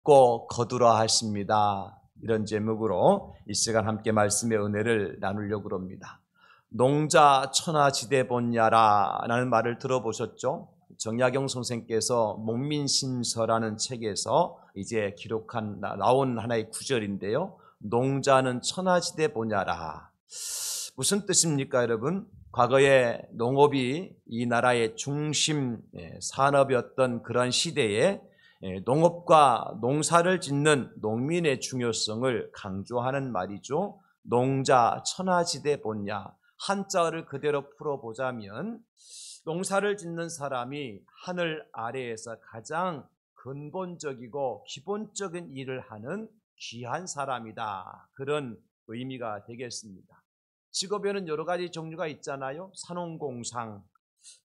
심고 거두라 하십니다. 이런 제목으로 이 시간 함께 말씀의 은혜를 나누려고 합니다. 농자 천하지대 본야라 라는 말을 들어보셨죠? 정약용 선생께서 목민신서라는 책에서 이제 나온 하나의 구절인데요. 농자는 천하지대 본야라. 무슨 뜻입니까, 여러분? 과거에 농업이 이 나라의 중심 산업이었던 그런 시대에 농업과 농사를 짓는 농민의 중요성을 강조하는 말이죠. 농자 천하지대 본야. 한자어를 그대로 풀어보자면 농사를 짓는 사람이 하늘 아래에서 가장 근본적이고 기본적인 일을 하는 귀한 사람이다. 그런 의미가 되겠습니다. 직업에는 여러 가지 종류가 있잖아요. 산업공상.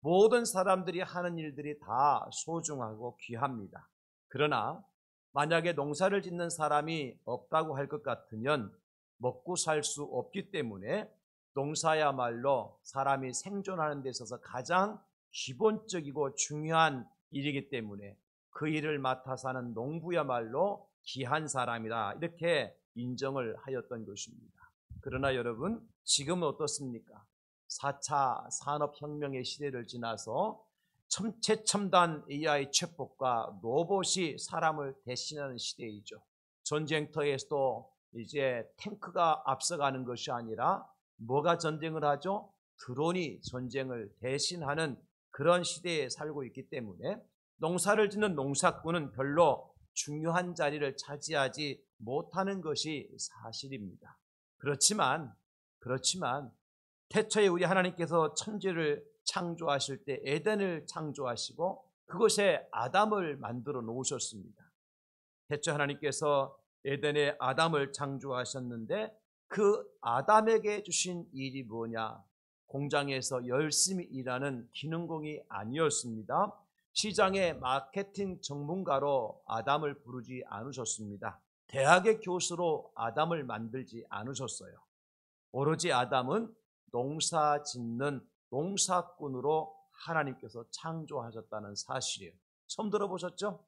모든 사람들이 하는 일들이 다 소중하고 귀합니다. 그러나 만약에 농사를 짓는 사람이 없다고 할 것 같으면 먹고 살 수 없기 때문에 농사야말로 사람이 생존하는 데 있어서 가장 기본적이고 중요한 일이기 때문에 그 일을 맡아서 하는 농부야말로 귀한 사람이다. 이렇게 인정을 하였던 것입니다. 그러나 여러분, 지금은 어떻습니까? 4차 산업혁명의 시대를 지나서 최첨단 AI 챗봇과 로봇이 사람을 대신하는 시대이죠. 전쟁터에서도 이제 탱크가 앞서가는 것이 아니라 뭐가 전쟁을 하죠? 드론이 전쟁을 대신하는 그런 시대에 살고 있기 때문에 농사를 짓는 농사꾼은 별로 중요한 자리를 차지하지 못하는 것이 사실입니다. 그렇지만 태초에 우리 하나님께서 천지를 창조하실 때 에덴을 창조하시고 그곳에 아담을 만들어 놓으셨습니다. 태초 하나님께서 에덴에 아담을 창조하셨는데 그 아담에게 주신 일이 뭐냐? 공장에서 열심히 일하는 기능공이 아니었습니다. 시장의 마케팅 전문가로 아담을 부르지 않으셨습니다. 대학의 교수로 아담을 만들지 않으셨어요. 오로지 아담은 농사 짓는 농사꾼으로 하나님께서 창조하셨다는 사실이에요. 처음 들어보셨죠?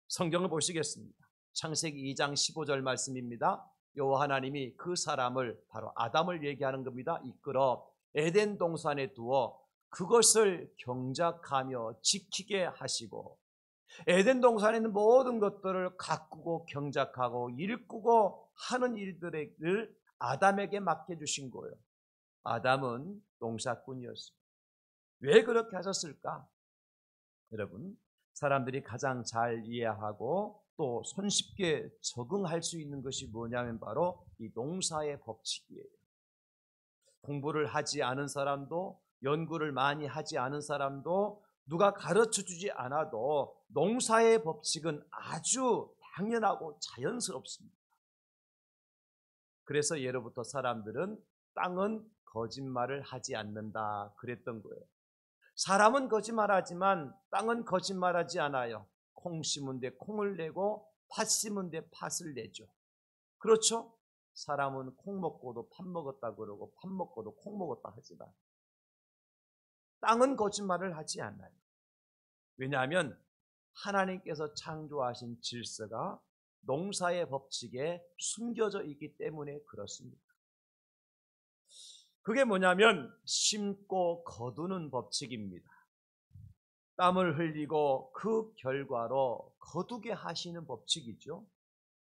성경을 보시겠습니다. 창세기 2장 15절 말씀입니다. 여호와 하나님이 그 사람을, 바로 아담을 얘기하는 겁니다, 이끌어 에덴 동산에 두어 그것을 경작하며 지키게 하시고, 에덴 동산에 있는 모든 것들을 가꾸고 경작하고 일구고 하는 일들을 아담에게 맡겨주신 거예요. 아담은 농사꾼이었습니다. 왜 그렇게 하셨을까? 여러분, 사람들이 가장 잘 이해하고 또 손쉽게 적응할 수 있는 것이 뭐냐면 바로 이 농사의 법칙이에요. 공부를 하지 않은 사람도, 연구를 많이 하지 않은 사람도, 누가 가르쳐주지 않아도 농사의 법칙은 아주 당연하고 자연스럽습니다. 그래서 예로부터 사람들은 땅은 거짓말을 하지 않는다 그랬던 거예요. 사람은 거짓말하지만 땅은 거짓말하지 않아요. 콩 심은 데 콩을 내고 팥 심은 데 팥을 내죠. 그렇죠? 사람은 콩 먹고도 팥 먹었다 그러고 팥 먹고도 콩 먹었다 하지만 땅은 거짓말을 하지 않아요. 왜냐하면 하나님께서 창조하신 질서가 농사의 법칙에 숨겨져 있기 때문에 그렇습니다. 그게 뭐냐면 심고 거두는 법칙입니다. 땀을 흘리고 그 결과로 거두게 하시는 법칙이죠.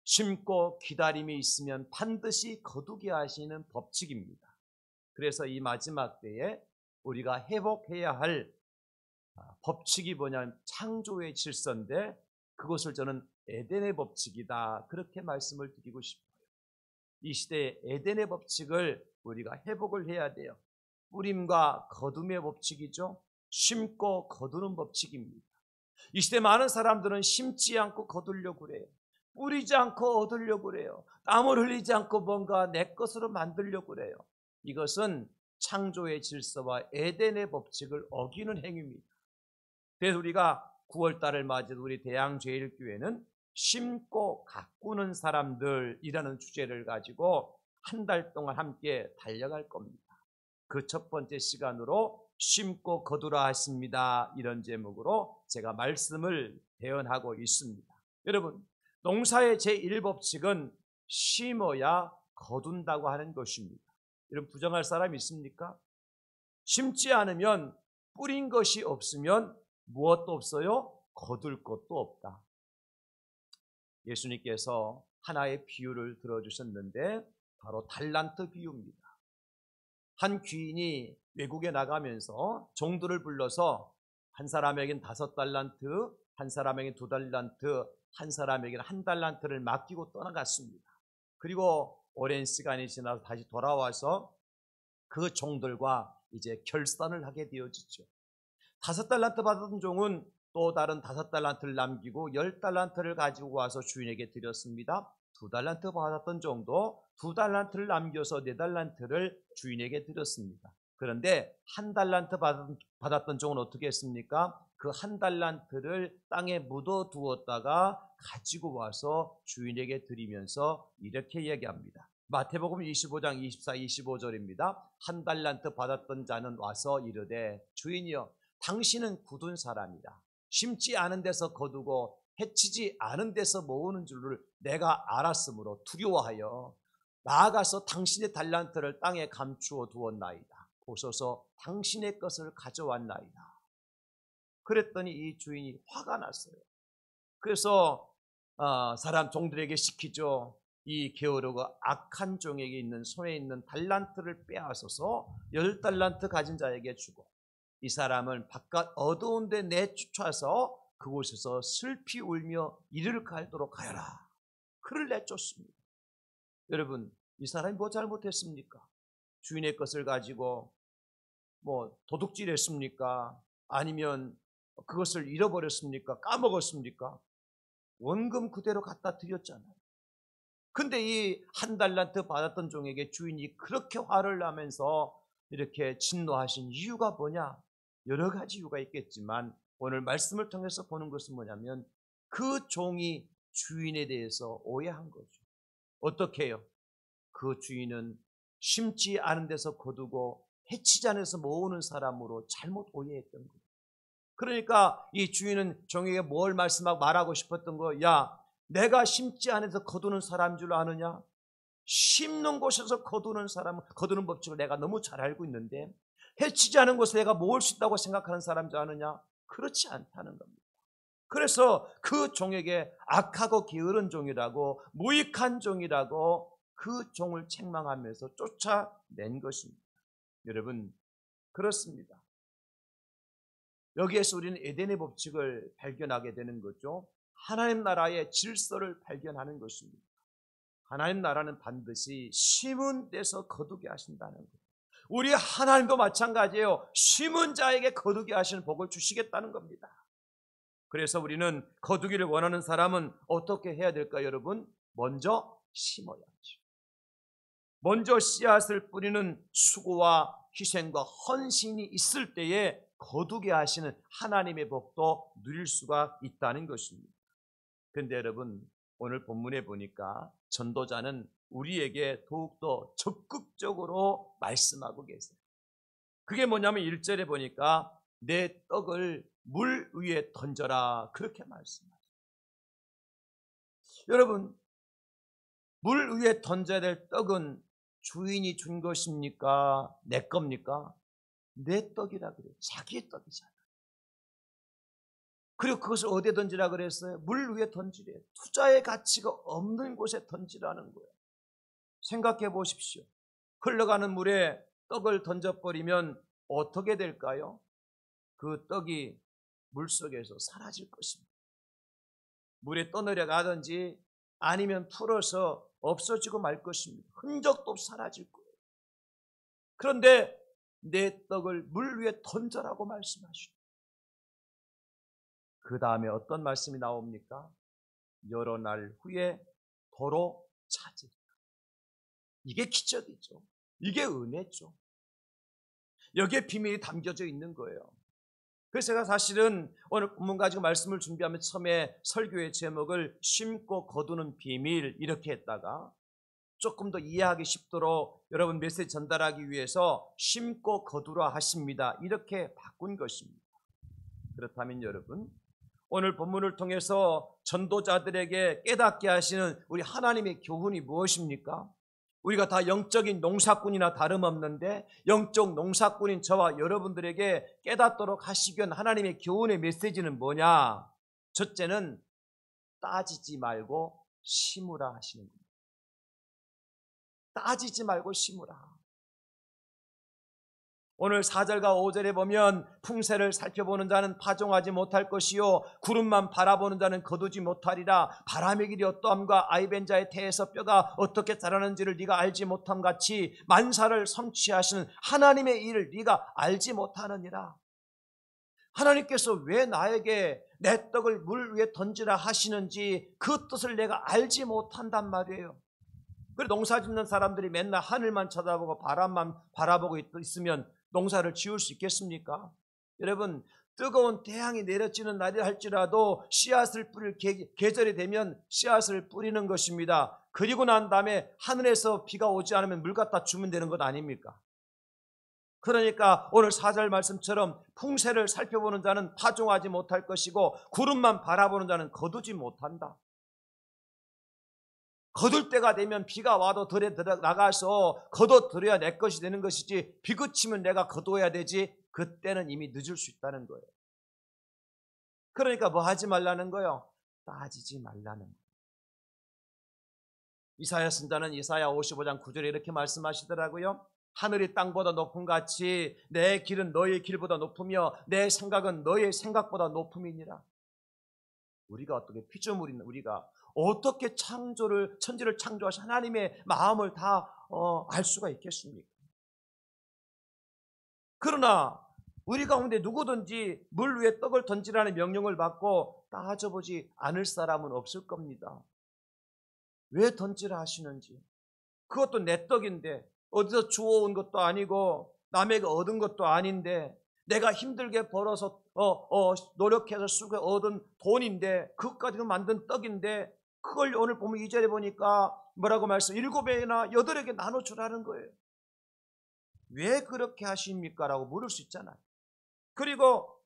심고 기다림이 있으면 반드시 거두게 하시는 법칙입니다. 그래서 이 마지막 때에 우리가 회복해야 할 법칙이 뭐냐면 창조의 질서인데 그것을 저는 에덴의 법칙이다 그렇게 말씀을 드리고 싶어요. 이 시대에 에덴의 법칙을 우리가 회복을 해야 돼요. 뿌림과 거둠의 법칙이죠. 심고 거두는 법칙입니다. 이 시대 많은 사람들은 심지 않고 거두려고 그래요. 뿌리지 않고 얻으려고 그래요. 땀을 흘리지 않고 뭔가 내 것으로 만들려고 그래요. 이것은 창조의 질서와 에덴의 법칙을 어기는 행위입니다. 그래서 우리가 9월달을 맞이해서 우리 대양제일교회는 심고 가꾸는 사람들이라는 주제를 가지고 한 달 동안 함께 달려갈 겁니다. 그 첫 번째 시간으로 심고 거두라 하십니다. 이런 제목으로 제가 말씀을 대언하고 있습니다. 여러분, 농사의 제1법칙은 심어야 거둔다고 하는 것입니다. 이런 부정할 사람 있습니까? 심지 않으면 뿌린 것이 없으면 무엇도 없어요? 거둘 것도 없다. 예수님께서 하나의 비유를 들어주셨는데 바로 달란트 비유입니다. 한 귀인이 외국에 나가면서 종들을 불러서 한 사람에겐 5달란트, 한 사람에겐 2달란트, 한 사람에게는 1달란트를 맡기고 떠나갔습니다. 그리고 오랜 시간이 지나서 다시 돌아와서 그 종들과 이제 결산을 하게 되어지죠. 5달란트 받은 종은 또 다른 5달란트를 남기고 10달란트를 가지고 와서 주인에게 드렸습니다. 2달란트 받았던 종도 2달란트를 남겨서 4달란트를 주인에게 드렸습니다. 그런데 1달란트 받았던 종은 어떻게 했습니까? 그 1달란트를 땅에 묻어 두었다가 가지고 와서 주인에게 드리면서 이렇게 얘기합니다. 마태복음 25장 24, 25절입니다. 1달란트 받았던 자는 와서 이르되 주인이여 당신은 굳은 사람이라. 심지 않은 데서 거두고 해치지 않은 데서 모으는 줄을 내가 알았으므로 두려워하여 나아가서 당신의 달란트를 땅에 감추어 두었나이다. 보소서 당신의 것을 가져왔나이다. 그랬더니 이 주인이 화가 났어요. 그래서 사람 종들에게 시키죠. 이 게으르고 악한 종에게 있는 손에 있는 달란트를 빼앗아서 10달란트 가진 자에게 주고 이 사람을 바깥 어두운 데 내쫓아서 그곳에서 슬피 울며 이를 갈도록 하여라. 그를 내쫓습니다. 여러분, 이 사람이 뭐 잘못했습니까? 주인의 것을 가지고 뭐 도둑질했습니까? 아니면 그것을 잃어버렸습니까? 까먹었습니까? 원금 그대로 갖다 드렸잖아요. 근데 이 1달란트 받았던 종에게 주인이 그렇게 화를 나면서 이렇게 진노하신 이유가 뭐냐? 여러 가지 이유가 있겠지만 오늘 말씀을 통해서 보는 것은 뭐냐면 그 종이 주인에 대해서 오해한 거죠. 어떻게 해요? 그 주인은 심지 않은 데서 거두고 해치지 않은 데서 모으는 사람으로 잘못 오해했던 거예요. 그러니까 이 주인은 종에게 뭘 말하고 싶었던 거예요? 야, 내가 심지 않은 데서 거두는 사람인 줄 아느냐? 심는 곳에서 거두는 법칙을 내가 너무 잘 알고 있는데 해치지 않은 곳에 내가 모을 수 있다고 생각하는 사람인 줄 아느냐? 그렇지 않다는 겁니다. 그래서 그 종에게 악하고 게으른 종이라고 무익한 종이라고 그 종을 책망하면서 쫓아낸 것입니다. 여러분, 그렇습니다. 여기에서 우리는 에덴의 법칙을 발견하게 되는 거죠. 하나님 나라의 질서를 발견하는 것입니다. 하나님 나라는 반드시 심은 데서 거두게 하신다는 거예요. 우리 하나님도 마찬가지예요. 심은 자에게 거두게 하시는 복을 주시겠다는 겁니다. 그래서 우리는 거두기를 원하는 사람은 어떻게 해야 될까요, 여러분? 먼저 심어야죠. 먼저 씨앗을 뿌리는 수고와 희생과 헌신이 있을 때에 거두게 하시는 하나님의 복도 누릴 수가 있다는 것입니다. 그런데 여러분, 오늘 본문에 보니까 전도자는 우리에게 더욱더 적극적으로 말씀하고 계세요. 그게 뭐냐면 1절에 보니까 내 떡을 물 위에 던져라, 그렇게 말씀하세요. 여러분, 물 위에 던져야 될 떡은 주인이 준 것입니까? 내 겁니까? 내 떡이라 그래요. 자기의 떡이잖아요. 그리고 그것을 어디에 던지라 그랬어요? 물 위에 던지래요. 투자의 가치가 없는 곳에 던지라는 거예요. 생각해 보십시오. 흘러가는 물에 떡을 던져버리면 어떻게 될까요? 그 떡이 물속에서 사라질 것입니다. 물에 떠내려가든지 아니면 풀어서 없어지고 말 것입니다. 흔적도 사라질 거예요. 그런데 내 떡을 물 위에 던져라고 말씀하시죠. 그 다음에 어떤 말씀이 나옵니까? 여러 날 후에 도로 찾으리라. 이게 기적이죠. 이게 은혜죠. 여기에 비밀이 담겨져 있는 거예요. 그래서 제가 사실은 오늘 본문 가지고 말씀을 준비하면 처음에 설교의 제목을 심고 거두는 비밀 이렇게 했다가 조금 더 이해하기 쉽도록 여러분 메시지 전달하기 위해서 심고 거두라 하십니다, 이렇게 바꾼 것입니다. 그렇다면 여러분, 오늘 본문을 통해서 전도자들에게 깨닫게 하시는 우리 하나님의 교훈이 무엇입니까? 우리가 다 영적인 농사꾼이나 다름없는데 영적 농사꾼인 저와 여러분들에게 깨닫도록 하시기 위한 하나님의 교훈의 메시지는 뭐냐? 첫째는 따지지 말고 심으라 하시는 겁니다. 따지지 말고 심으라. 오늘 4절과 5절에 보면 풍새를 살펴보는 자는 파종하지 못할 것이요 구름만 바라보는 자는 거두지 못하리라. 바람의 길이 어떠함과 아이벤자의 태에서 뼈가 어떻게 자라는지를 네가 알지 못함 같이 만사를 성취하시는 하나님의 일을 네가 알지 못하느니라. 하나님께서 왜 나에게 내 떡을 물 위에 던지라 하시는지 그 뜻을 내가 알지 못한단 말이에요. 그래 농사 짓는 사람들이 맨날 하늘만 쳐다보고 바람만 바라보고 있으면 농사를 지을 수 있겠습니까? 여러분, 뜨거운 태양이 내려지는 날이 할지라도 씨앗을 뿌릴 계절이 되면 씨앗을 뿌리는 것입니다. 그리고 난 다음에 하늘에서 비가 오지 않으면 물 갖다 주면 되는 것 아닙니까? 그러니까 오늘 4절 말씀처럼 풍새를 살펴보는 자는 파종하지 못할 것이고 구름만 바라보는 자는 거두지 못한다. 거둘 때가 되면 비가 와도 들에 나가서 거둬들여야 내 것이 되는 것이지 비 그치면 내가 거둬야 되지 그때는 이미 늦을 수 있다는 거예요. 그러니까 뭐 하지 말라는 거예요? 따지지 말라는 거예요. 이사야 선자는 이사야 55장 9절에 이렇게 말씀하시더라고요. 하늘이 땅보다 높음 같이 내 길은 너의 길보다 높으며 내 생각은 너의 생각보다 높음이니라. 우리가 어떻게 피조물인 우리가 어떻게 천지를 창조하신 하나님의 마음을 다 알 수가 있겠습니까? 그러나 우리 가운데 누구든지 물 위에 떡을 던지라는 명령을 받고 따져보지 않을 사람은 없을 겁니다. 왜 던지라 하시는지. 그것도 내 떡인데 어디서 주워온 것도 아니고 남에게 얻은 것도 아닌데 내가 힘들게 벌어서 노력해서 쓰고 얻은 돈인데 그것까지 만든 떡인데 그걸 오늘 보면 2절에 보니까 뭐라고 말씀 7배나 8에게 나눠주라는 거예요. 왜 그렇게 하십니까? 라고 물을 수 있잖아요. 그리고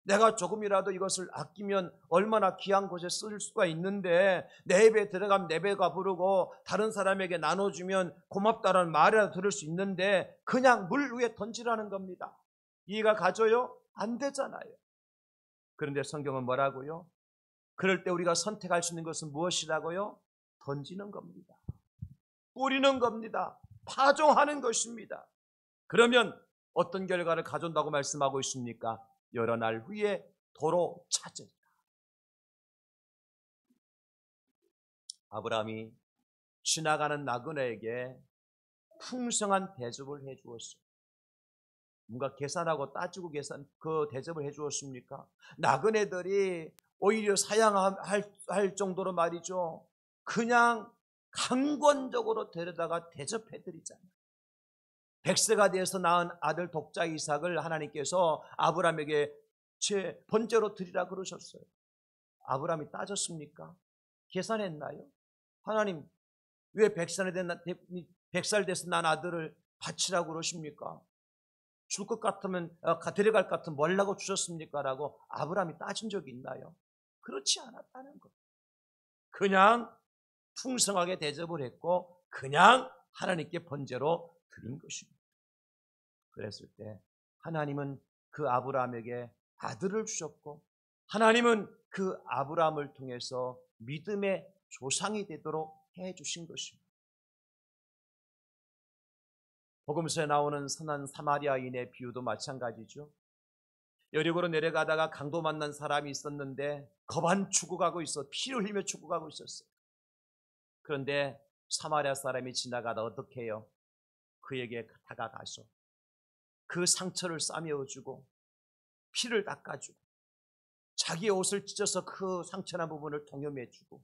내가 조금이라도 이것을 아끼면 얼마나 귀한 곳에 쓸 수가 있는데 내 입에 들어가면 내 배가 부르고 다른 사람에게 나눠주면 고맙다라는 말이라도 들을 수 있는데 그냥 물 위에 던지라는 겁니다. 이해가 가져요? 안 되잖아요. 그런데 성경은 뭐라고요? 그럴 때 우리가 선택할 수 있는 것은 무엇이라고요? 던지는 겁니다. 뿌리는 겁니다. 파종하는 것입니다. 그러면 어떤 결과를 가져온다고 말씀하고 있습니까? 여러 날 후에 도로 찾으리라. 아브라함이 지나가는 나그네에게 풍성한 대접을 해주었어요. 뭔가 계산하고 따지고 그 대접을 해주었습니까? 나그네들이 오히려 사양할 정도로 말이죠. 그냥 강권적으로 데려다가 대접해드리잖아요. 100세가 되어서 낳은 아들 독자 이삭을 하나님께서 아브라함에게 제 번제로 드리라 그러셨어요. 아브라함이 따졌습니까? 계산했나요? 하나님 왜 100살 돼서 난 아들을 바치라고 그러십니까? 줄 것 같으면 데려갈 것 같으면 뭐라고 주셨습니까? 라고 아브라함이 따진 적이 있나요? 그렇지 않았다는 것. 그냥 풍성하게 대접을 했고 그냥 하나님께 번제로 드린 것입니다. 그랬을 때 하나님은 그 아브라함에게 아들을 주셨고 하나님은 그 아브라함을 통해서 믿음의 조상이 되도록 해주신 것입니다. 복음서에 나오는 선한 사마리아인의 비유도 마찬가지죠. 여리고로 내려가다가 강도 만난 사람이 있었는데 겁안 죽어가고 있어 피를 흘리며 죽어가고 있었어요. 그런데 사마리아 사람이 지나가다 어떻게 해요? 그에게 다가가서 그 상처를 싸매어주고 피를 닦아주고 자기 옷을 찢어서 그 상처난 부분을 동염해주고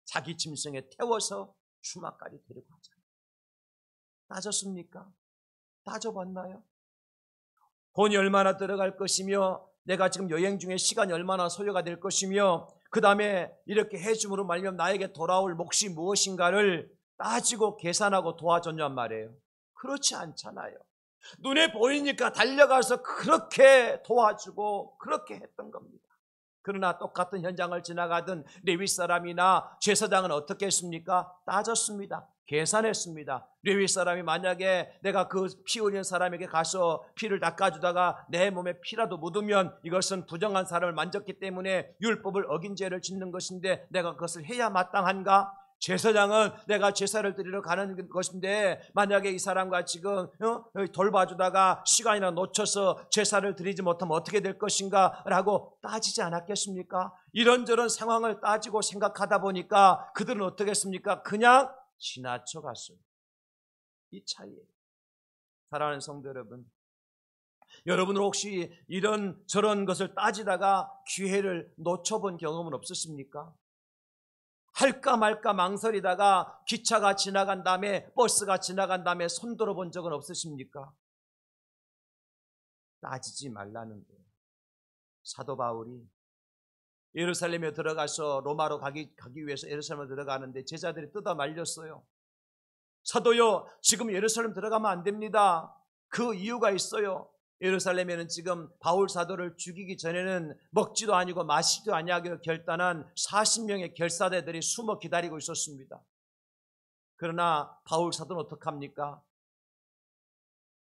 자기 짐승에 태워서 주막까지 데리고 가잖아요. 따졌습니까? 따져봤나요? 돈이 얼마나 들어갈 것이며 내가 지금 여행 중에 시간이 얼마나 소요가 될 것이며 그 다음에 이렇게 해줌으로 말미암아 나에게 돌아올 몫이 무엇인가를 따지고 계산하고 도와줬냔 말이에요. 그렇지 않잖아요. 눈에 보이니까 달려가서 그렇게 도와주고 그렇게 했던 겁니다. 그러나 똑같은 현장을 지나가던 레위 사람이나 제사장은 어떻게 했습니까? 따졌습니다. 계산했습니다. 레위 사람이 만약에 내가 그 피 흘린 사람에게 가서 피를 닦아주다가 내 몸에 피라도 묻으면 이것은 부정한 사람을 만졌기 때문에 율법을 어긴 죄를 짓는 것인데 내가 그것을 해야 마땅한가? 제사장은 내가 제사를 드리러 가는 것인데 만약에 이 사람과 지금 돌봐주다가 시간이나 놓쳐서 제사를 드리지 못하면 어떻게 될 것인가 라고 따지지 않았겠습니까? 이런저런 상황을 따지고 생각하다 보니까 그들은 어떻게 했습니까? 그냥 지나쳐갔어요. 이 차이예요. 사랑하는 성도 여러분, 여러분은 혹시 이런 저런 것을 따지다가 기회를 놓쳐본 경험은 없으십니까? 할까 말까 망설이다가 기차가 지나간 다음에 버스가 지나간 다음에 손들어 본 적은 없으십니까? 따지지 말라는 거예요. 사도 바울이 예루살렘에 들어가서 로마로 가기 위해서 예루살렘에 들어가는데 제자들이 뜯어 말렸어요. 사도요, 지금 예루살렘 들어가면 안 됩니다. 그 이유가 있어요. 예루살렘에는 지금 바울 사도를 죽이기 전에는 먹지도 아니고 마시지도 아니하기로 결단한 40명의 결사대들이 숨어 기다리고 있었습니다. 그러나 바울 사도는 어떡합니까?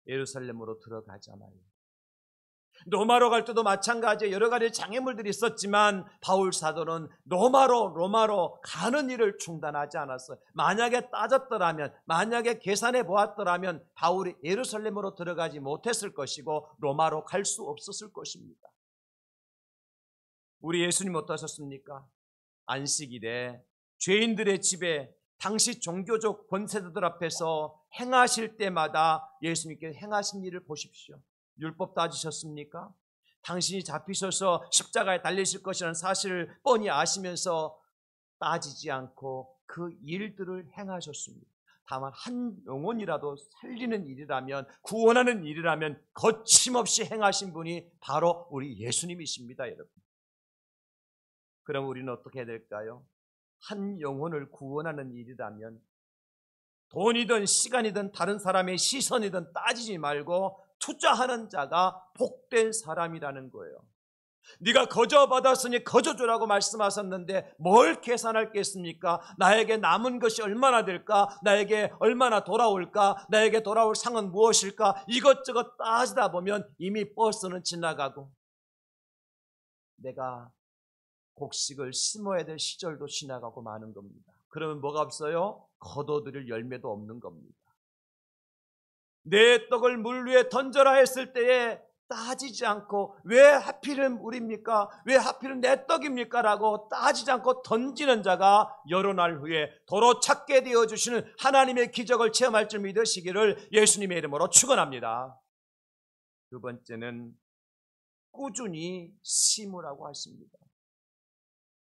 예루살렘으로 들어가잖아요. 로마로 갈 때도 마찬가지에 여러 가지 장애물들이 있었지만 바울 사도는 로마로 가는 일을 중단하지 않았어요. 만약에 따졌더라면, 만약에 계산해 보았더라면 바울이 예루살렘으로 들어가지 못했을 것이고 로마로 갈 수 없었을 것입니다. 우리 예수님 어떠셨습니까? 안식일에 죄인들의 집에 당시 종교적 권세자들 앞에서 행하실 때마다 예수님께 행하신 일을 보십시오. 율법 따지셨습니까? 당신이 잡히셔서 십자가에 달리실 것이라는 사실을 뻔히 아시면서 따지지 않고 그 일들을 행하셨습니다. 다만 한 영혼이라도 살리는 일이라면, 구원하는 일이라면 거침없이 행하신 분이 바로 우리 예수님이십니다, 여러분. 그럼 우리는 어떻게 해야 될까요? 한 영혼을 구원하는 일이라면 돈이든 시간이든 다른 사람의 시선이든 따지지 말고 투자하는 자가 복된 사람이라는 거예요. 네가 거저 받았으니 거저 주라고 말씀하셨는데 뭘 계산할겠습니까? 나에게 남은 것이 얼마나 될까? 나에게 얼마나 돌아올까? 나에게 돌아올 상은 무엇일까? 이것저것 따지다 보면 이미 버스는 지나가고 내가 곡식을 심어야 될 시절도 지나가고 마는 겁니다. 그러면 뭐가 없어요? 거둬들일 열매도 없는 겁니다. 내 떡을 물 위에 던져라 했을 때에 따지지 않고 왜 하필은 우리입니까? 왜 하필은 내 떡입니까? 라고 따지지 않고 던지는 자가 여러 날 후에 도로 찾게 되어주시는 하나님의 기적을 체험할 줄 믿으시기를 예수님의 이름으로 축원합니다. 두 번째는 꾸준히 심으라고 하십니다.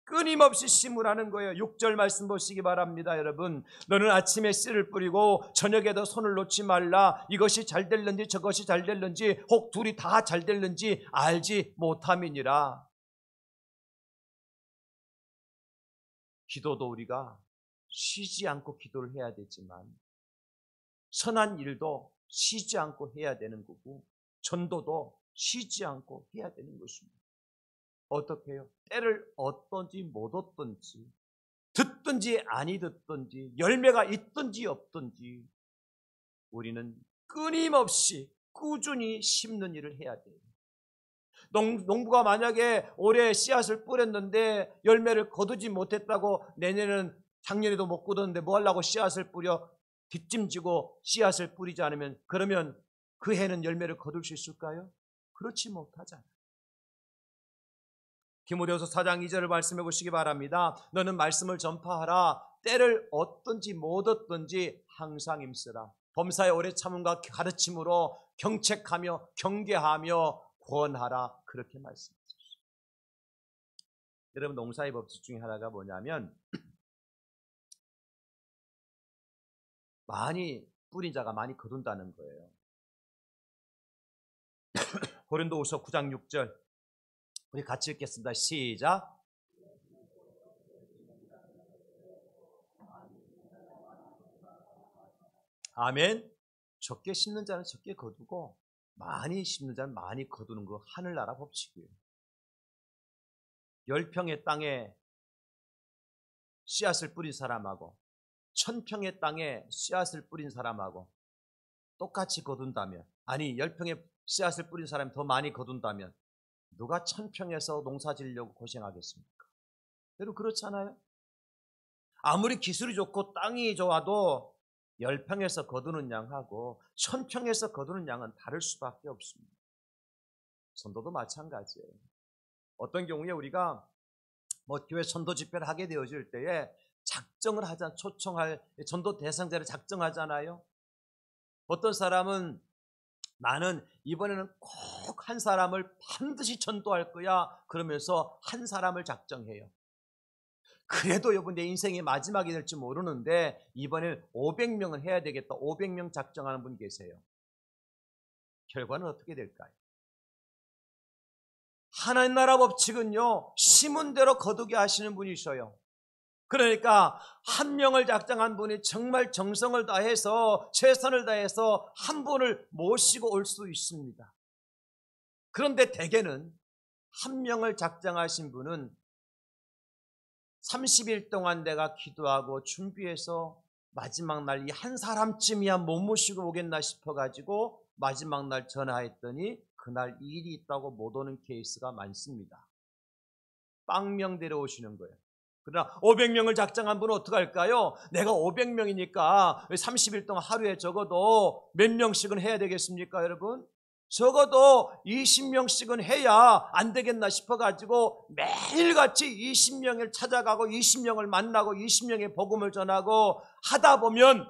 끊임없이 심으라는 거예요. 6절 말씀 보시기 바랍니다. 여러분, 너는 아침에 씨를 뿌리고 저녁에도 손을 놓지 말라. 이것이 잘 될는지 저것이 잘 될는지 혹 둘이 다 잘 될는지 알지 못함이니라. 기도도 우리가 쉬지 않고 기도를 해야 되지만 선한 일도 쉬지 않고 해야 되는 거고 전도도 쉬지 않고 해야 되는 것입니다. 어떻게 해요? 때를 얻든지 못 얻든지 듣든지 아니 듣든지 열매가 있든지 없든지 우리는 끊임없이 꾸준히 심는 일을 해야 돼요. 농부가 만약에 올해 씨앗을 뿌렸는데 열매를 거두지 못했다고 내년에는 작년에도 못 거뒀는데 뭐 하려고 씨앗을 뿌려 뒷짐지고 씨앗을 뿌리지 않으면 그러면 그 해는 열매를 거둘 수 있을까요? 그렇지 못하잖아요. 디모데후서 4장 2절을 말씀해 보시기 바랍니다. 너는 말씀을 전파하라. 때를 얻든지 못 얻든지 항상 힘쓰라. 범사의 오래 참음과 가르침으로 경책하며 경계하며 권하라. 그렇게 말씀하셨습니다. 여러분, 농사의 법칙 중에 하나가 뭐냐면 많이 뿌린 자가 많이 거둔다는 거예요. 고린도후서 9장 6절 우리 같이 읽겠습니다. 시작. 아멘. 적게 심는 자는 적게 거두고 많이 심는 자는 많이 거두는 거 하늘나라 법칙이에요. 10평의 땅에 씨앗을 뿌린 사람하고 1000평의 땅에 씨앗을 뿌린 사람하고 똑같이 거둔다면, 아니 10평의 씨앗을 뿌린 사람이 더 많이 거둔다면 누가 1000평에서 농사 지으려고 고생하겠습니까? 여러분 그렇잖아요? 아무리 기술이 좋고 땅이 좋아도 10평에서 거두는 양하고 1000평에서 거두는 양은 다를 수밖에 없습니다. 선도도 마찬가지예요. 어떤 경우에 우리가 교회 선도 집회를 하게 되어질 때에 작정을 초청할 전도 대상자를 작정하잖아요. 어떤 사람은 나는 이번에는 꼭 한 사람을 반드시 전도할 거야 그러면서 한 사람을 작정해요. 그래도 여러분 내 인생의 마지막이 될지 모르는데 이번에 500명은 해야 되겠다. 500명 작정하는 분 계세요. 결과는 어떻게 될까요? 하나님 나라 법칙은요, 심은 대로 거두게 하시는 분이셔요. 그러니까 한 명을 작정한 분이 정말 정성을 다해서 최선을 다해서 한 분을 모시고 올 수 있습니다. 그런데 대개는 한 명을 작정하신 분은 30일 동안 내가 기도하고 준비해서 마지막 날 이 한 사람쯤이야 못 모시고 오겠나 싶어가지고 마지막 날 전화했더니 그날 일이 있다고 못 오는 케이스가 많습니다. 빵명 데려오시는 거예요. 그러나 500명을 작정한 분은 어떻게 할까요? 내가 500명이니까 30일 동안 하루에 적어도 몇 명씩은 해야 되겠습니까, 여러분? 적어도 20명씩은 해야 안 되겠나 싶어가지고 매일같이 20명을 찾아가고 20명을 만나고 20명의 복음을 전하고 하다 보면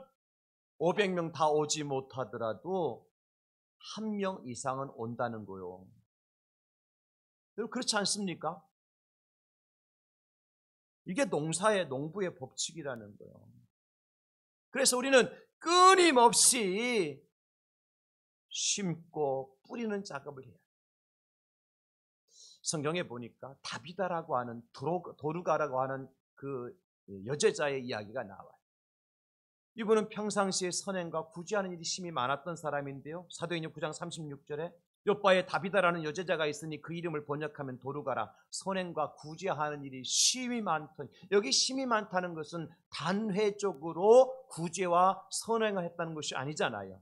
500명 다 오지 못하더라도 1명 이상은 온다는 거요. 여러분 그렇지 않습니까? 이게 농부의 법칙이라는 거예요. 그래서 우리는 끊임없이 심고 뿌리는 작업을 해요. 성경에 보니까 다비다라고 하는 도루가라고 하는 그 여제자의 이야기가 나와요. 이분은 평상시에 선행과 구제하는 일이 심히 많았던 사람인데요. 사도행전 9장 36절에 요바에 다비다라는 여제자가 있으니 그 이름을 번역하면 도루가라. 선행과 구제하는 일이 심히 많던, 여기 심히 많다는 것은 단회적으로 구제와 선행을 했다는 것이 아니잖아요.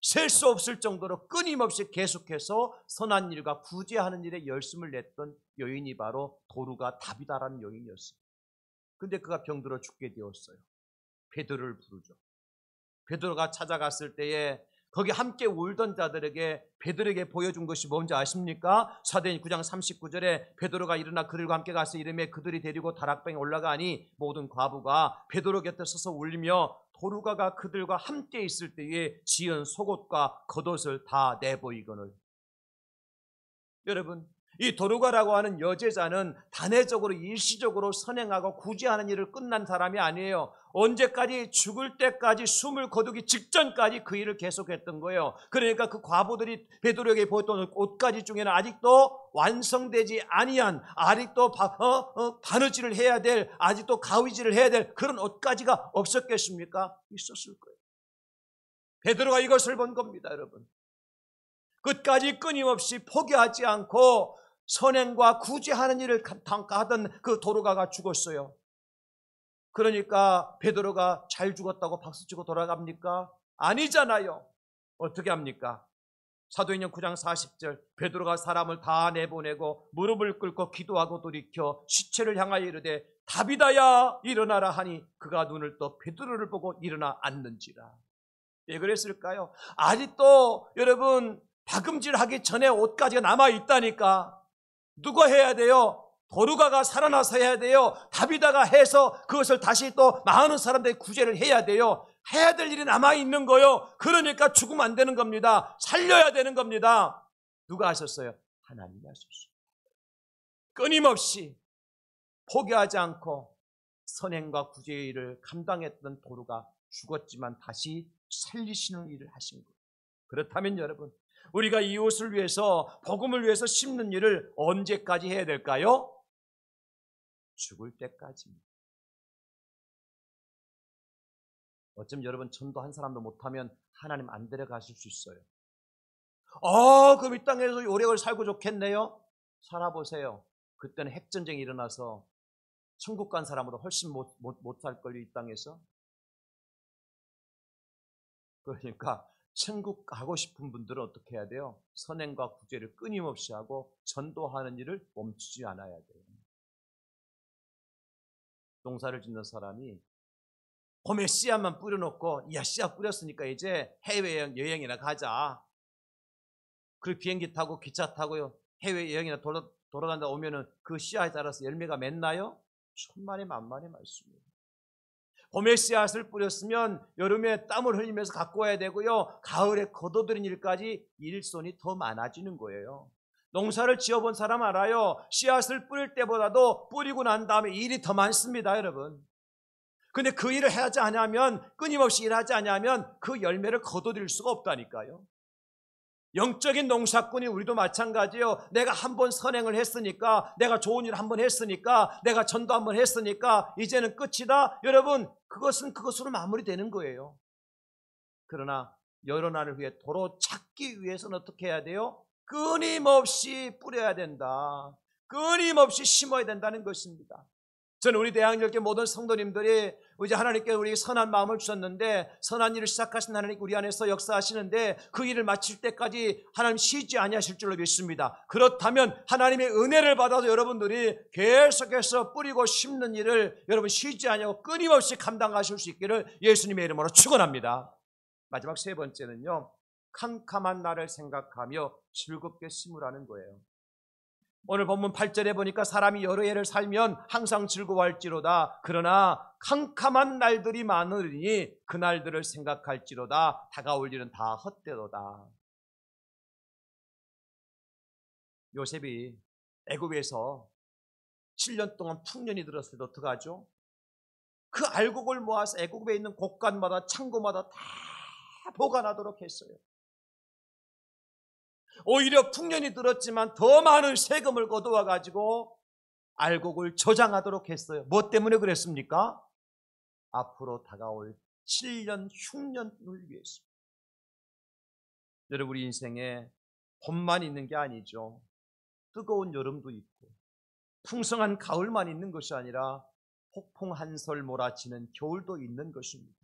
셀 수 없을 정도로 끊임없이 계속해서 선한 일과 구제하는 일에 열심을 냈던 여인이 바로 도루가 다비다라는 여인이었어요. 근데 그가 병들어 죽게 되었어요. 베드로를 부르죠. 베드로가 찾아갔을 때에 거기 함께 울던 자들에게 베드로에게 보여준 것이 뭔지 아십니까? 사도행전 9장 39절에 베드로가 일어나 그들과 함께 가서 이르매 그들이 데리고 다락방에 올라가니 모든 과부가 베드로 곁에 서서 울며 도루가가 그들과 함께 있을 때에 지은 속옷과 겉옷을 다 내보이거늘. 여러분, 이 도루가라고 하는 여제자는 단회적으로 일시적으로 선행하고 구제하는 일을 끝난 사람이 아니에요. 언제까지? 죽을 때까지, 숨을 거두기 직전까지 그 일을 계속했던 거예요. 그러니까 그 과부들이 베드로에게 보였던 옷가지 중에는 아직도 완성되지 아니한, 아직도 바느질을 해야 될, 아직도 가위질을 해야 될 그런 옷가지가 없었겠습니까? 있었을 거예요. 베드로가 이것을 본 겁니다, 여러분. 끝까지 끊임없이 포기하지 않고 선행과 구제하는 일을 하던 그 도루가가 죽었어요. 그러니까 베드로가 잘 죽었다고 박수치고 돌아갑니까? 아니잖아요. 어떻게 합니까? 사도행전 9장 40절 베드로가 사람을 다 내보내고 무릎을 꿇고 기도하고 돌이켜 시체를 향하여 이르되 다비다야 일어나라 하니 그가 눈을 떠 베드로를 보고 일어나 앉는지라. 왜 그랬을까요? 아직도 여러분 다금질하기 전에 옷가지가 남아있다니까. 누가 해야 돼요? 도루가가 살아나서 해야 돼요. 다비다가 해서 그것을 다시 또 많은 사람들이 구제를 해야 돼요. 해야 될 일이 남아있는 거요. 그러니까 죽으면 안 되는 겁니다. 살려야 되는 겁니다. 누가 하셨어요? 하나님이 하셨어요. 끊임없이 포기하지 않고 선행과 구제의 일을 감당했던 도루가 죽었지만 다시 살리시는 일을 하신 거예요. 그렇다면 여러분, 우리가 이웃을 위해서, 복음을 위해서 심는 일을 언제까지 해야 될까요? 죽을 때까지입니다. 어쩜 여러분 전도 한 사람도 못하면 하나님 안 데려가실 수 있어요. 그럼 이 땅에서 오래오래 살고 좋겠네요? 살아보세요. 그때는 핵전쟁이 일어나서 천국 간 사람보다 훨씬 못 살 걸요, 이 땅에서. 그러니까 천국 가고 싶은 분들은 어떻게 해야 돼요? 선행과 구제를 끊임없이 하고 전도하는 일을 멈추지 않아야 돼요. 농사를 짓는 사람이 봄에 씨앗만 뿌려놓고, 야, 씨앗 뿌렸으니까 이제 해외여행이나 가자. 그리고 비행기 타고 기차 타고 해외여행이나 돌아간다 오면은 그 씨앗에 따라서 열매가 맺나요? 천만의 만만의 말씀이에요. 봄에 씨앗을 뿌렸으면 여름에 땀을 흘리면서 갖고 와야 되고요. 가을에 거둬들인 일까지 일손이 더 많아지는 거예요. 농사를 지어본 사람 알아요. 씨앗을 뿌릴 때보다도 뿌리고 난 다음에 일이 더 많습니다, 여러분. 근데 그 일을 하지 않으면, 끊임없이 일하지 않으면 그 열매를 거둬들일 수가 없다니까요. 영적인 농사꾼이 우리도 마찬가지예요. 내가 한번 선행을 했으니까, 내가 좋은 일을 한번 했으니까, 내가 전도 한번 했으니까 이제는 끝이다. 여러분, 그것은 그것으로 마무리되는 거예요. 그러나 여러 날을 위해 도로 찾기 위해서는 어떻게 해야 돼요? 끊임없이 뿌려야 된다. 끊임없이 심어야 된다는 것입니다. 저는 우리 대한민국의 모든 성도님들이 이제 하나님께 우리에게 선한 마음을 주셨는데, 선한 일을 시작하신 하나님 우리 안에서 역사하시는데 그 일을 마칠 때까지 하나님 쉬지 아니하실 줄로 믿습니다. 그렇다면 하나님의 은혜를 받아서 여러분들이 계속해서 뿌리고 심는 일을 여러분 쉬지 아니하고 끊임없이 감당하실 수 있기를 예수님의 이름으로 축원합니다. 마지막 세 번째는요, 캄캄한 날을 생각하며 즐겁게 심으라는 거예요. 오늘 본문 8절에 보니까 사람이 여러 해를 살면 항상 즐거워할지로다. 그러나 캄캄한 날들이 많으니 그 날들을 생각할지로다. 다가올 일은 다 헛되도다. 요셉이 애굽에서 7년 동안 풍년이 들었을 때 어떡하죠? 그 알곡을 모아서 애굽에 있는 곳간마다 창고마다 다 보관하도록 했어요. 오히려 풍년이 들었지만 더 많은 세금을 거두어 가지고 알곡을 저장하도록 했어요. 뭐 때문에 그랬습니까? 앞으로 다가올 7년 흉년을 위해서. 여러분, 우리 인생에 봄만 있는 게 아니죠. 뜨거운 여름도 있고 풍성한 가을만 있는 것이 아니라 폭풍 한솔 몰아치는 겨울도 있는 것입니다.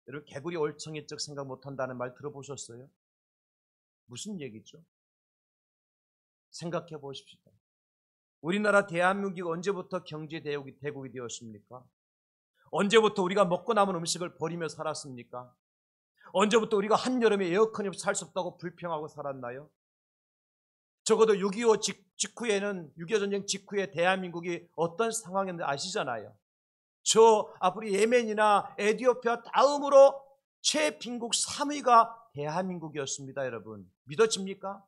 여러분, 개구리 올챙이적 생각 못한다는 말 들어보셨어요? 무슨 얘기죠? 생각해 보십시오. 우리나라 대한민국이 언제부터 경제대국이 되었습니까? 언제부터 우리가 먹고 남은 음식을 버리며 살았습니까? 언제부터 우리가 한여름에 에어컨이 없이 살 수 없다고 불평하고 살았나요? 적어도 6.25 직후에는, 6.25 전쟁 직후에 대한민국이 어떤 상황이었는지 아시잖아요. 저 앞으로 예멘이나 에티오피아 다음으로 최빈국 3위가 대한민국이었습니다. 여러분, 믿어집니까?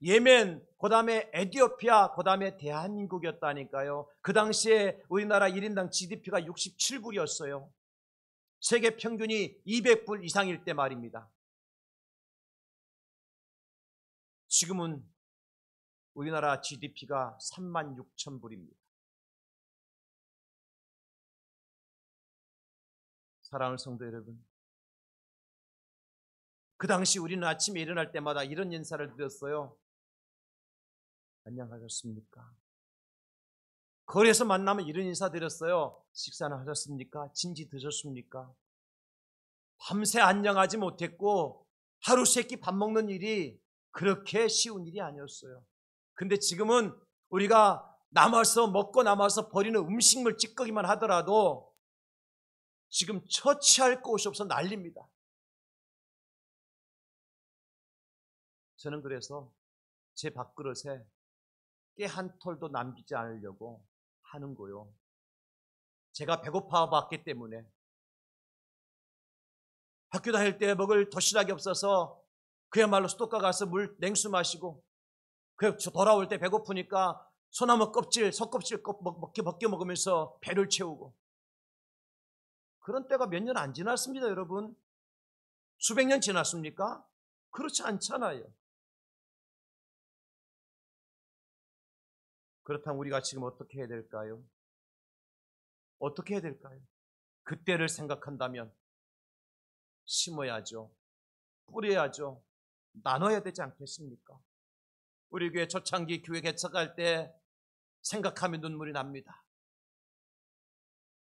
예멘, 그 다음에 에티오피아, 그 다음에 대한민국이었다니까요. 그 당시에 우리나라 1인당 GDP가 67불이었어요. 세계 평균이 200불 이상일 때 말입니다. 지금은 우리나라 GDP가 36,000불입니다. 사랑하는 성도 여러분, 그 당시 우리는 아침에 일어날 때마다 이런 인사를 드렸어요. 안녕하셨습니까? 거리에서 만나면 이런 인사 드렸어요. 식사는 하셨습니까? 진지 드셨습니까? 밤새 안녕하지 못했고 하루 세끼 밥 먹는 일이 그렇게 쉬운 일이 아니었어요. 근데 지금은 우리가 먹고 남아서 버리는 음식물 찌꺼기만 하더라도 지금 처치할 곳이 없어 난립니다. 저는 그래서 제 밥그릇에 깨 한 톨도 남기지 않으려고 하는 거요. 제가 배고파 봤기 때문에. 학교 다닐 때 먹을 도시락이 없어서 그야말로 수도가 가서 냉수 마시고, 돌아올 때 배고프니까 소나무 껍질, 석껍질 벗겨 먹으면서 배를 채우고, 그런 때가 몇 년 안 지났습니다, 여러분. 수백 년 지났습니까? 그렇지 않잖아요. 그렇다면 우리가 지금 어떻게 해야 될까요? 어떻게 해야 될까요? 그때를 생각한다면 심어야죠. 뿌려야죠. 나눠야 되지 않겠습니까? 우리 교회 초창기 교회 개척할 때 생각하면 눈물이 납니다.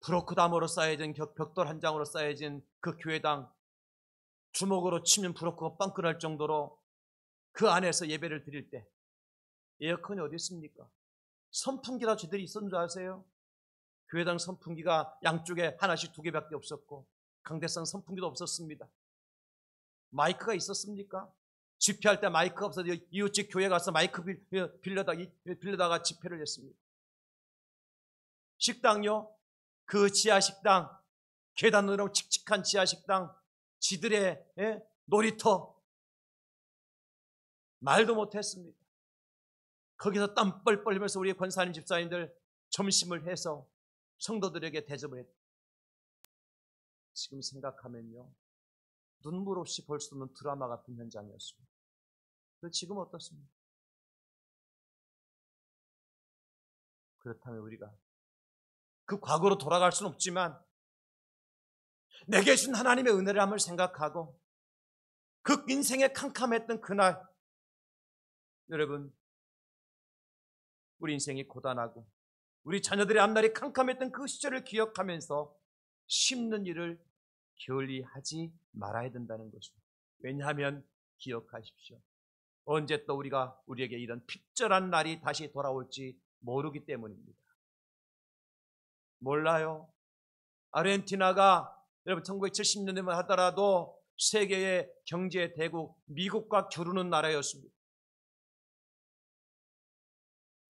브로크담으로 쌓여진 벽돌 한 장으로 쌓여진 그 교회당, 주먹으로 치면 브로크가 빵끈할 정도로 그 안에서 예배를 드릴 때 에어컨이 어디 있습니까? 선풍기라 쥐들이 있었는 줄 아세요? 교회당 선풍기가 양쪽에 하나씩 2개밖에 없었고 강대상 선풍기도 없었습니다. 마이크가 있었습니까? 집회할 때 마이크가 없어서 이웃집 교회 가서 마이크 빌려다가 집회를 했습니다. 식당요, 그 지하식당, 계단으로 칙칙한 지하식당, 지들의 놀이터, 말도 못했습니다. 거기서 땀 뻘뻘 흘리면서 우리 권사님 집사님들 점심을 해서 성도들에게 대접을 했다. 지금 생각하면요, 눈물 없이 볼 수 없는 드라마 같은 현장이었습니다. 그런데 지금 어떻습니까? 그렇다면 우리가 그 과거로 돌아갈 수는 없지만 내게 준 하나님의 은혜를 한번 생각하고 그 인생에 캄캄했던 그날, 여러분, 우리 인생이 고단하고 우리 자녀들의 앞날이 캄캄했던 그 시절을 기억하면서 심는 일을 게을리 하지 말아야 된다는 것입니다. 왜냐하면 기억하십시오, 언제 또 우리에게 이런 핍절한 날이 다시 돌아올지 모르기 때문입니다. 몰라요. 아르헨티나가 여러분 1970년대만 하더라도 세계의 경제 대국 미국과 겨루는 나라였습니다.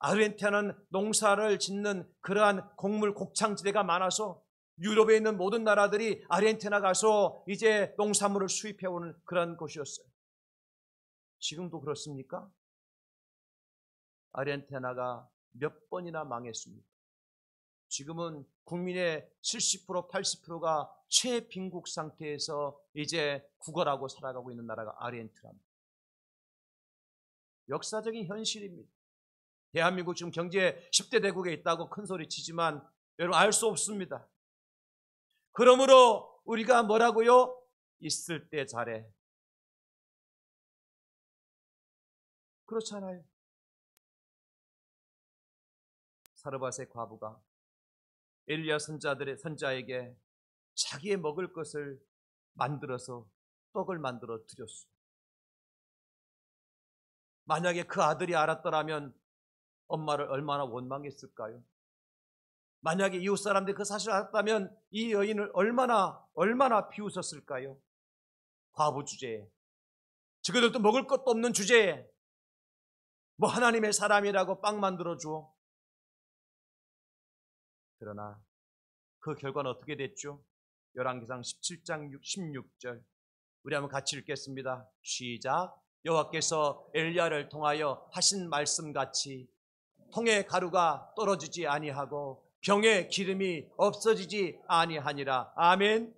아르헨티나는 농사를 짓는 그러한 곡물 곡창지대가 많아서 유럽에 있는 모든 나라들이 아르헨티나 가서 이제 농산물을 수입해오는 그런 곳이었어요. 지금도 그렇습니까? 아르헨티나가 몇 번이나 망했습니다. 지금은 국민의 70%, 80%가 최빈국 상태에서 이제 구걸하고 살아가고 있는 나라가 아르헨티나입니다. 역사적인 현실입니다. 대한민국 지금 경제 10대 대국에 있다고 큰소리 치지만 여러분 알 수 없습니다. 그러므로 우리가 뭐라고요? 있을 때 잘해. 그렇잖아요. 사르밧의 과부가 엘리야 선자에게 자기의 먹을 것을 만들어서 떡을 만들어 드렸어요. 만약에 그 아들이 알았더라면 엄마를 얼마나 원망했을까요? 만약에 이웃 사람들이 그 사실을 알았다면 이 여인을 얼마나 비웃었을까요? 과부 주제에, 저들도 먹을 것도 없는 주제에 뭐 하나님의 사람이라고 빵 만들어 주어. 그러나 그 결과는 어떻게 됐죠? 열왕기상 17장 16절 우리 한번 같이 읽겠습니다. 시작. 여호와께서 엘리야를 통하여 하신 말씀같이 통의 가루가 떨어지지 아니하고 병의 기름이 없어지지 아니하니라. 아멘.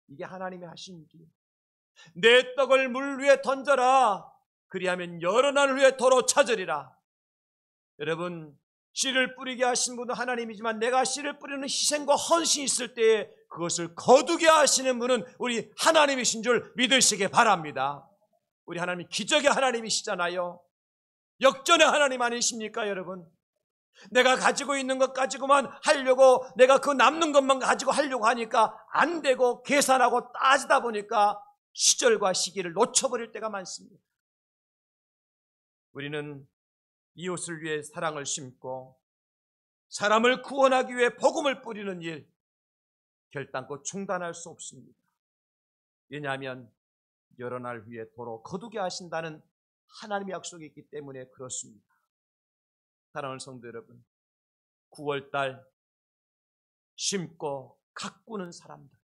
이게 하나님의 하신 길. 내 떡을 물 위에 던져라. 그리하면 여러 날 후에 도로 찾으리라. 여러분, 씨를 뿌리게 하신 분은 하나님이지만 내가 씨를 뿌리는 희생과 헌신이 있을 때에 그것을 거두게 하시는 분은 우리 하나님이신 줄 믿으시기 바랍니다. 우리 하나님 기적의 하나님이시잖아요. 역전의 하나님 아니십니까, 여러분? 내가 가지고 있는 것 가지고만 하려고, 내가 그 남는 것만 가지고 하려고 하니까 안 되고 계산하고 따지다 보니까 시절과 시기를 놓쳐버릴 때가 많습니다. 우리는 이웃을 위해 사랑을 심고 사람을 구원하기 위해 복음을 뿌리는 일 결단코 중단할 수 없습니다. 왜냐하면 여러 날 후에 도로 거두게 하신다는 하나님의 약속이 있기 때문에 그렇습니다. 사랑하는 성도 여러분, 9월달 심고 가꾸는 사람들,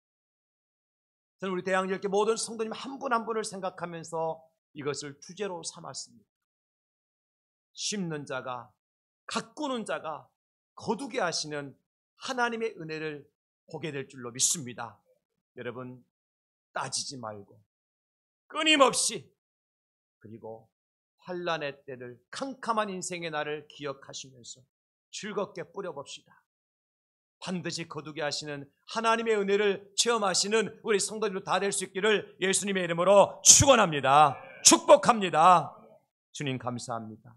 저는 우리 대양역의 모든 성도님 한 분 한 분을 생각하면서 이것을 주제로 삼았습니다. 심는 자가, 가꾸는 자가 거두게 하시는 하나님의 은혜를 보게 될 줄로 믿습니다. 여러분, 따지지 말고 끊임없이, 그리고 환난의 때를, 캄캄한 인생의 날을 기억하시면서 즐겁게 뿌려봅시다. 반드시 거두게 하시는 하나님의 은혜를 체험하시는 우리 성도들도 다 될 수 있기를 예수님의 이름으로 축원합니다. 축복합니다. 주님 감사합니다.